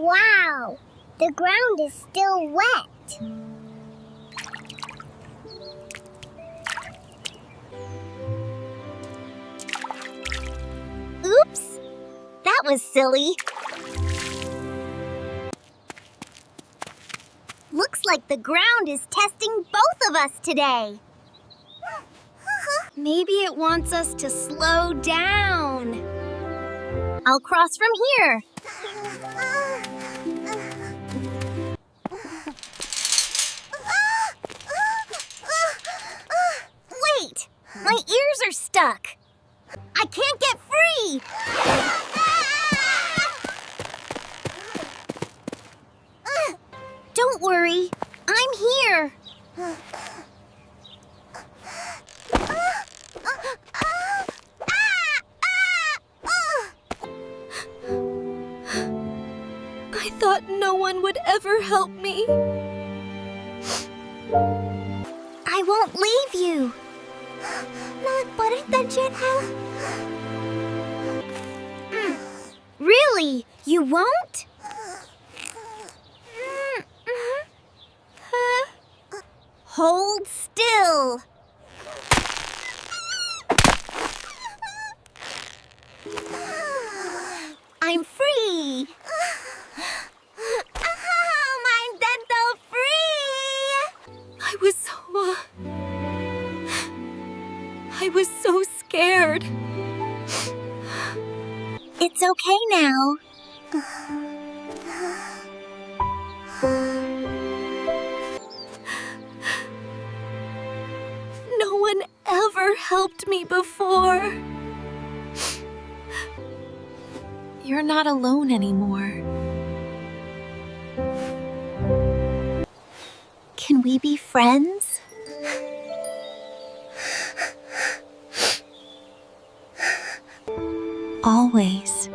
Wow, the ground is still wet. Oops, that was silly. Looks like the ground is testing both of us today. Maybe it wants us to slow down. I'll cross from here. Wait! My ears are stuck. I can't get free! Don't worry, I'm here. I thought no one would ever help me. I won't leave you. Really? You won't? Hold still. I'm free. I'm dental free. I was so scared. It's okay now. No one ever helped me before. You're not alone anymore. Can we be friends? Always.